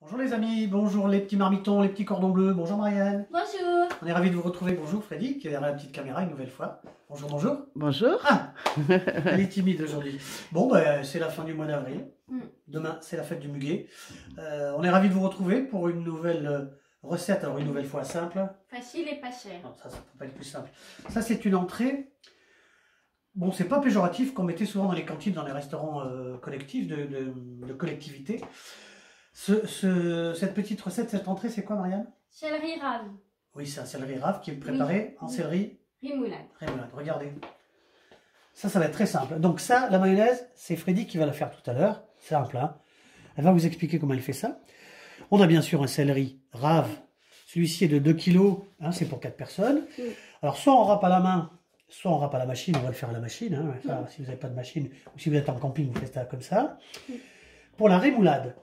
Bonjour les amis, bonjour les petits marmitons, les petits cordons bleus, bonjour Marianne. Bonjour. On est ravis de vous retrouver, bonjour Freddy, qui est derrière la petite caméra une nouvelle fois. Bonjour, bonjour. Bonjour. Ah, elle est timide aujourd'hui. Bon, ben, c'est la fin du mois d'avril. Demain, c'est la fête du muguet. On est ravis de vous retrouver pour une nouvelle recette, alors une nouvelle fois simple. Facile et pas cher. Non, ça peut pas être plus simple. Ça, c'est une entrée. Bon, c'est pas péjoratif qu'on mettait souvent dans les cantines, dans les restaurants collectifs, de collectivité. Cette petite recette, cette entrée, c'est quoi, Marianne? Céleri rave. Oui, c'est un céleri rave qui est préparé en céleri Remoulade. rémoulade. Regardez. Ça va être très simple. Donc ça, la mayonnaise, c'est Freddy qui va la faire tout à l'heure. Simple, hein. Elle va vous expliquer comment elle fait ça. On a bien sûr un céleri rave. Celui-ci est de 2 kg, hein, c'est pour 4 personnes. Alors, soit on râpe à la main, soit on râpe à la machine. On va le faire à la machine. Hein. Enfin, si vous n'avez pas de machine, ou si vous êtes en camping, vous faites ça comme ça. Pour la rémoulade,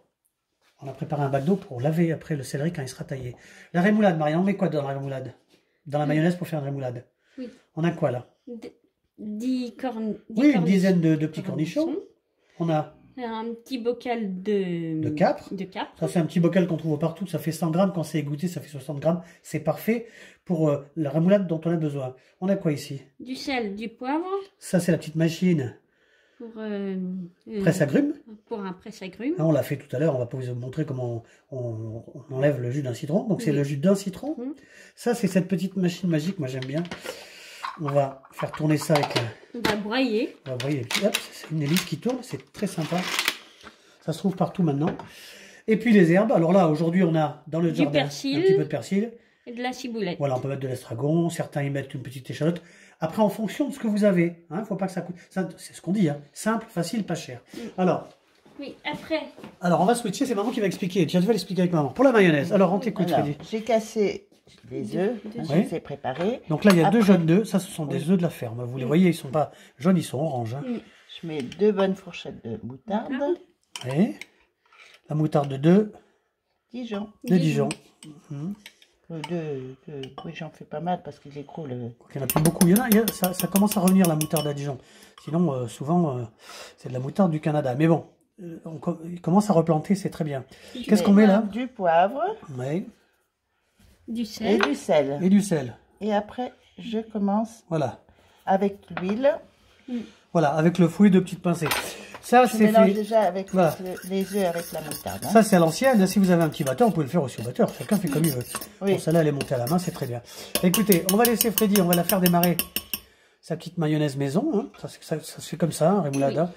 on a préparé un bac d'eau pour laver après le céleri quand il sera taillé. La rémoulade, Marianne, on met quoi dans la rémoulade? Dans la mayonnaise pour faire une rémoulade? Oui. On a quoi là? 10 Oui, une dizaine de petits cornichons. On a un petit bocal de capre. Ça, capre. c'est un petit bocal qu'on trouve partout. Ça fait 100 grammes. Quand c'est égoutté, ça fait 60 grammes. C'est parfait pour la rémoulade dont on a besoin. On a quoi ici? Du sel, du poivre. Ça, c'est la petite machine Pour presse-agrumes. Pour un presse-agrumes. On l'a fait tout à l'heure. On va pas vous montrer comment on enlève le jus d'un citron. Donc, c'est le jus d'un citron. Ça, c'est cette petite machine magique. Moi, j'aime bien. On va faire tourner ça avec... On va broyer. On va broyer. Hop, c'est une hélice qui tourne. C'est très sympa. Ça se trouve partout maintenant. Et puis les herbes. Alors là, aujourd'hui, on a dans le jardin un petit peu de persil. Et de la ciboulette. Voilà, on peut mettre de l'estragon. Certains y mettent une petite échalote. Après, en fonction de ce que vous avez. Hein, faut pas que ça coûte... C'est ce qu'on dit. Hein, simple, facile, pas cher. Alors... Oui, après. Alors, on va switcher. C'est maman qui va expliquer. Tiens, tu vas l'expliquer avec maman. Pour la mayonnaise. Alors, on t'écoute, Freddy. J'ai cassé les œufs. Je les ai préparés. Donc là, il y a 2 jaunes d'œufs. Ça, ce sont des œufs de la ferme. Vous les voyez, ils sont pas jaunes, ils sont oranges. Hein. Je mets 2 bonnes fourchettes de moutarde. Et la moutarde de Dijon. De Dijon. Oui, j'en fais pas mal parce qu'il écroule. Il n'y en a plus beaucoup. Ça commence à revenir, la moutarde à Dijon. Sinon, souvent, c'est de la moutarde du Canada. Mais bon, il commence à replanter, c'est très bien. Qu'est-ce qu'on met là? Du poivre. Oui. Du sel. Et du sel. Et du sel. Et après, je commence avec l'huile. Voilà, avec le fouet de petites pincées. Ça, c'est fait. Déjà avec les œufs avec la moutarde. Hein. Ça, c'est à l'ancienne. Si vous avez un petit batteur, vous pouvez le faire aussi au batteur. Chacun fait comme il veut. Oui. Bon, celle-là, elle est montée à la main, c'est très bien. Écoutez, on va laisser Freddy, on va la faire démarrer sa petite mayonnaise maison. Hein. Ça se fait comme ça, rémoulade.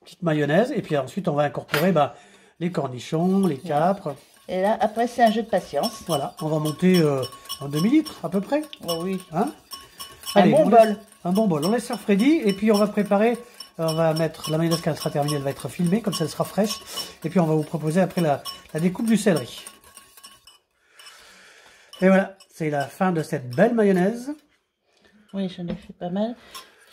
Petite mayonnaise. Et puis ensuite, on va incorporer les cornichons, les capres. Et là, après, c'est un jeu de patience. Voilà, on va monter en demi-litre à peu près. Oh oui. Hein? Allez, un bon bol. Un bon bol. On laisse faire Freddy et puis on va préparer. On va mettre la mayonnaise quand elle sera terminée, elle va être filmée, comme ça elle sera fraîche. Et puis on va vous proposer après la découpe du céleri. Et voilà, c'est la fin de cette belle mayonnaise. Oui, j'en ai fait pas mal.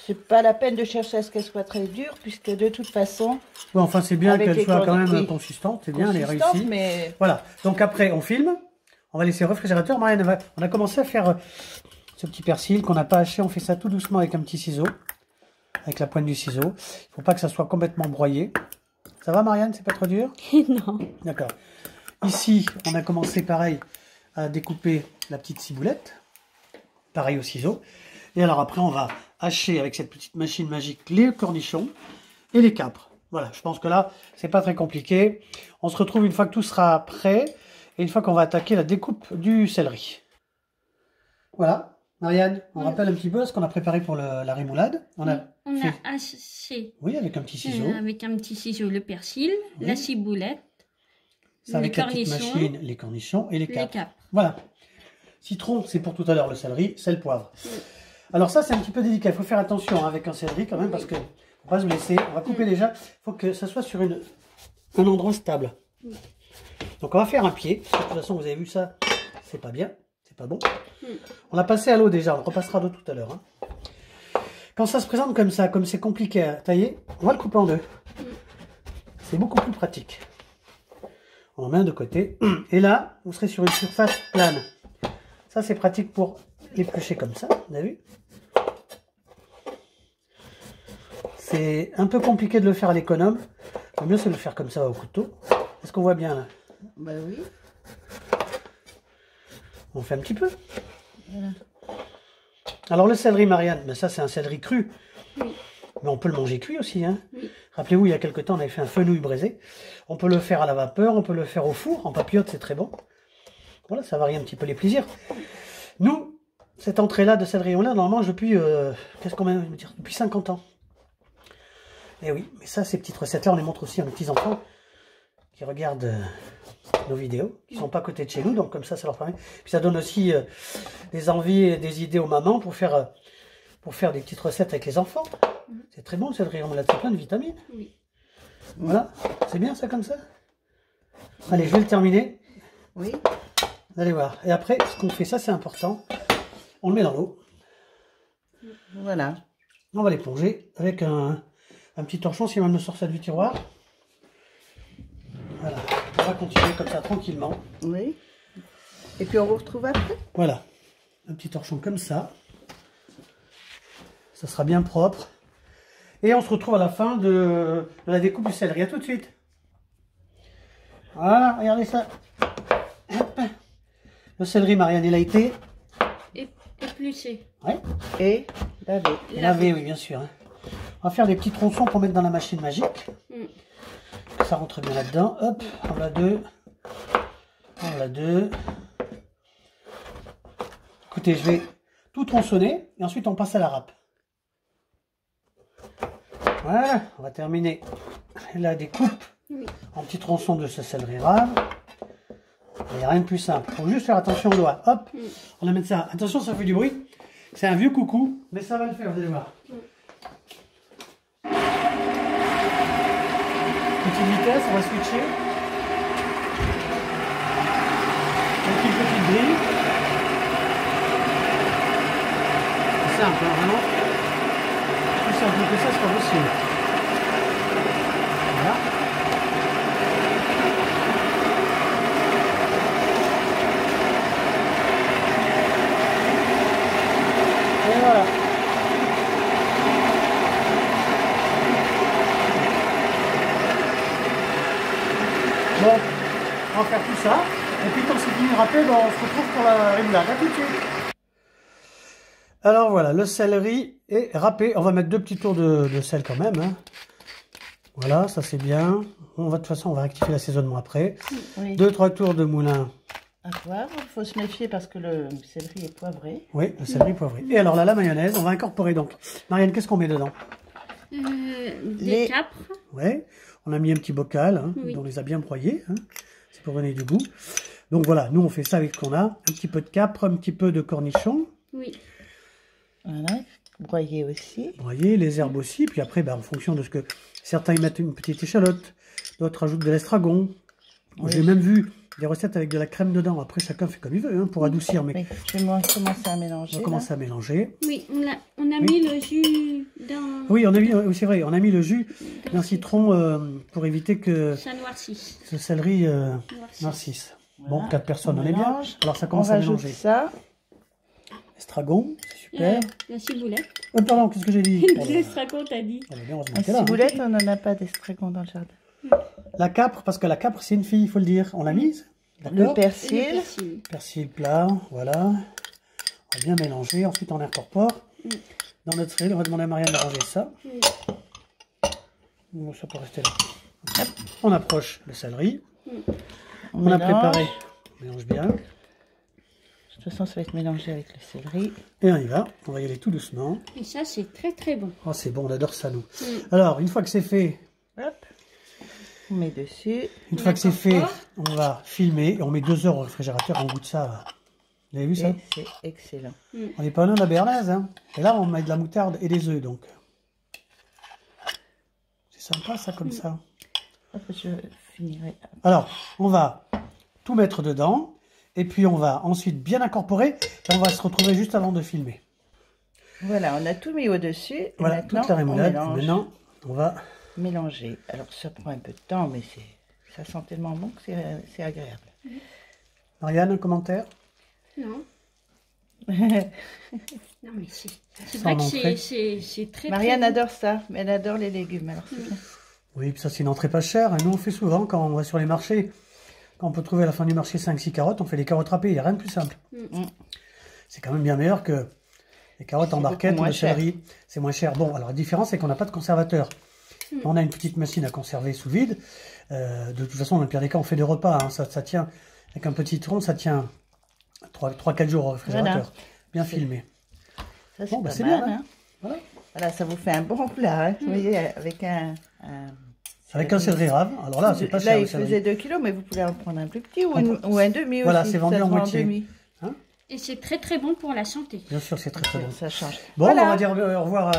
C'est pas la peine de chercher à ce qu'elle soit très dure, puisque de toute façon... Ouais, enfin, c'est bien qu'elle soit quand même consistante. C'est bien, elle est réussie. Mais... Voilà, donc après on filme. On va laisser au réfrigérateur. Marianne, on a commencé à faire ce petit persil qu'on n'a pas haché. On fait ça tout doucement avec un petit ciseau. Avec la pointe du ciseau. Il ne faut pas que ça soit complètement broyé. Ça va, Marianne? C'est pas trop dur? Non. D'accord. Ici, on a commencé pareil à découper la petite ciboulette. Pareil au ciseau. Et alors après, on va hacher avec cette petite machine magique les cornichons et les capres. Voilà, je pense que là, c'est pas très compliqué. On se retrouve une fois que tout sera prêt et une fois qu'on va attaquer la découpe du céleri. Voilà. Marianne, on rappelle un petit peu ce qu'on a préparé pour la rémoulade. On a haché. Oui, avec un petit ciseau. Avec un petit ciseau, le persil, la ciboulette, ça avec la petite machine, les cornichons et les capres. Voilà. Citron, c'est pour tout à l'heure le céleri, sel, poivre. Alors ça, c'est un petit peu délicat. Il faut faire attention avec un céleri quand même parce que faut pas se blesser. On va couper déjà. Il faut que ça soit sur un endroit stable. Donc on va faire un pied. De toute façon, vous avez vu ça, c'est pas bien. C'est pas bon. On a passé à l'eau déjà, on repassera à l'eau tout à l'heure. Hein. Quand ça se présente comme ça, comme c'est compliqué à tailler, on va le couper en deux. C'est beaucoup plus pratique. On met un de côté. Et là, vous serez sur une surface plane. Ça, c'est pratique pour l'éplucher comme ça. Vous avez vu? C'est un peu compliqué de le faire à l'économe. Le mieux, c'est de le faire comme ça au couteau. Est-ce qu'on voit bien là? Bah oui. On fait un petit peu. Voilà. Alors le céleri, Marianne, ben ça c'est un céleri cru. Oui. Mais on peut le manger cuit aussi. Hein. Oui. Rappelez-vous, il y a quelque temps, on avait fait un fenouil braisé. On peut le faire à la vapeur, on peut le faire au four. En papillote, c'est très bon. Voilà, ça varie un petit peu les plaisirs. Nous, cette entrée-là de céleri, on l'a normalement depuis, qu'est-ce qu'on va dire, depuis 50 ans. Et oui, mais ça, ces petites recettes-là, on les montre aussi à nos petits-enfants qui regardent nos vidéos, qui ne sont pas à côté de chez nous, donc comme ça leur permet. Puis ça donne aussi des envies et des idées aux mamans pour faire des petites recettes avec les enfants. C'est très bon le céleri, on a plein de vitamines. Oui. Voilà, c'est bien ça comme ça. Allez, je vais le terminer. Oui. Vous allez voir. Et après, ce qu'on fait, ça c'est important, on le met dans l'eau. Voilà. On va les plonger avec un petit torchon si on me sort ça du tiroir. Voilà, on va continuer comme ça tranquillement. Oui. Et puis on vous retrouve après. Voilà, un petit torchon comme ça. Ça sera bien propre. Et on se retrouve à la fin de la découpe du céleri. À tout de suite. Voilà, regardez ça. Hop. Le céleri, Marianne, il a été épluché. Ouais. Et lavé. Lavé, oui, bien sûr. Hein. On va faire des petits tronçons pour mettre dans la machine magique. Ça rentre bien là-dedans. Hop, on l'a deux. On l'a deux. Écoutez, je vais tout tronçonner et ensuite on passe à la râpe. Voilà, on va terminer la découpe en petits tronçons de ce céleri rave. Il n'y a rien de plus simple. Il faut juste faire attention aux doigts. Hop, on va mettre ça. Attention, ça fait du bruit. C'est un vieux coucou, mais ça va le faire, vous allez voir. Petite vitesse, on va switcher. Avec une petite grille. C'est simple, hein, vraiment. Plus simple que ça, c'est pas possible. Voilà. Et voilà. Bon, on va faire tout ça. Et puis quand c'est fini de râper, ben, on se retrouve pour la rémoulade. À tout de suite. Alors voilà, le céleri est râpé. On va mettre 2 petits tours de sel quand même. Hein. Voilà, ça c'est bien. De toute façon, on va rectifier l'assaisonnement après. Oui. 2-3 tours de moulin. À poivre, il faut se méfier parce que le céleri est poivré. Oui, le céleri poivré. Et alors là, la mayonnaise, on va incorporer donc. Marianne, qu'est-ce qu'on met dedans? Des capres. Ouais, on a mis un petit bocal, hein, on les a bien broyés. Hein. C'est pour donner du goût. Donc voilà, nous on fait ça avec ce qu'on a. Un petit peu de capre, un petit peu de cornichon. Oui. Voilà, broyer aussi. Broyer, les herbes aussi. Puis après, en fonction de ce que... Certains y mettent une petite échalote, d'autres ajoutent de l'estragon. Oui. J'ai même vu des recettes avec de la crème dedans. Après, chacun fait comme il veut, hein, pour adoucir. Mais... Oui, je vais commencer à mélanger. On va commencer à mélanger. Oui, on a mis le jus dans... Oui, on a mis, c'est vrai, on a mis le jus d'un citron pour éviter que ça noircisse. Ce céleri noircisse. Voilà. Bon, 4 personnes, on est bien. Alors ça commence à mélanger. Ça. Estragon, c'est super. La ciboulette. Oh, pardon, qu'est-ce que j'ai dit? L'estragon, t'as dit. La ciboulette, on n'en a pas d'estragon dans le jardin. La capre, parce que la capre, c'est une fille, il faut le dire. On l'a mise. Le persil. Persil plat, voilà. On va bien mélanger. Ensuite, on incorpore. Dans notre céleri, on va demander à Marianne de ranger ça. Bon, ça peut rester là. Hop. On approche le céleri. On a préparé. On mélange bien. De toute façon, ça va être mélangé avec le céleri. Et on y va. On va y aller tout doucement. Et ça, c'est très très bon. Oh, c'est bon, on adore ça, nous. Alors, une fois que c'est fait, hop, on met dessus. Une fois que c'est fait, on va filmer. Et on met 2 heures au réfrigérateur. On goûte ça. Vous avez vu ça? C'est excellent. On n'est pas loin de la béarnaise. Hein. Et là, on met de la moutarde et des œufs, donc. C'est sympa, ça, comme ça. Hop, je finirai. Alors, on va tout mettre dedans. Et puis, on va ensuite bien incorporer. Et on va se retrouver juste avant de filmer. Voilà, on a tout mis au-dessus. Voilà, toute la rémoulade. Maintenant, on va mélanger. Alors, ça prend un peu de temps, mais ça sent tellement bon que c'est agréable. Marianne, un commentaire? Non. Non, mais c'est vrai que c'est très... Marianne adore ça, mais elle adore les légumes, alors c'est bien. Oui, ça c'est une entrée pas chère. Nous, on fait souvent quand on va sur les marchés. Quand on peut trouver à la fin du marché 5-6 carottes, on fait des carottes râpées. Il n'y a rien de plus simple. C'est quand même bien meilleur que les carottes en barquette ou le céleri. C'est moins cher. Bon, alors la différence, c'est qu'on n'a pas de conservateur. On a une petite machine à conserver sous vide. De toute façon, dans le pire des cas, on fait des repas. Hein. Ça tient, avec un petit tronc, ça tient 3-4 jours au réfrigérateur. Voilà. Bien filmé. Ça, bon, c'est bien. Hein. Voilà. Voilà, ça vous fait un bon plat. Hein. Vous voyez, avec un céleri rave. Alors là, c'est pas cher. Là, il faisait 2 kilos, mais vous pouvez en prendre un plus petit ou un demi aussi. Voilà, c'est vendu en moitié. Hein? Et c'est très très bon pour la santé. Bien sûr, c'est très bon. Ça change. Bon, voilà. On va dire au revoir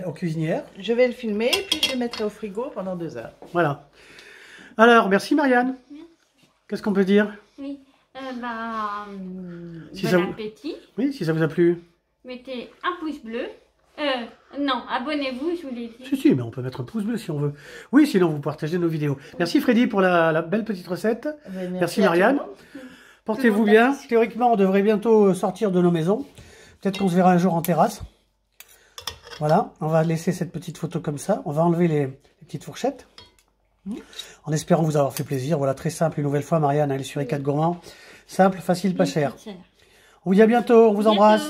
aux cuisinières. Je vais le filmer, puis je le mettrai au frigo pendant 2 heures. Voilà. Alors, merci Marianne. Qu'est-ce qu'on peut dire? Oui. Bon appétit. Oui, si ça vous a plu. Mettez un pouce bleu. Non, abonnez-vous, je vous l'ai dit. Si, mais on peut mettre un pouce bleu si on veut. Oui, sinon vous partagez nos vidéos. Merci Freddy pour la belle petite recette. Merci Marianne. Portez-vous bien. Théoriquement, on devrait bientôt sortir de nos maisons. Peut-être qu'on se verra un jour en terrasse. Voilà, on va laisser cette petite photo comme ça. On va enlever les petites fourchettes. En espérant vous avoir fait plaisir. Voilà, très simple. Une nouvelle fois, Marianne, elle est sur les 4 gourmands. Simple, facile, pas cher. On vous dit à bientôt. On vous embrasse.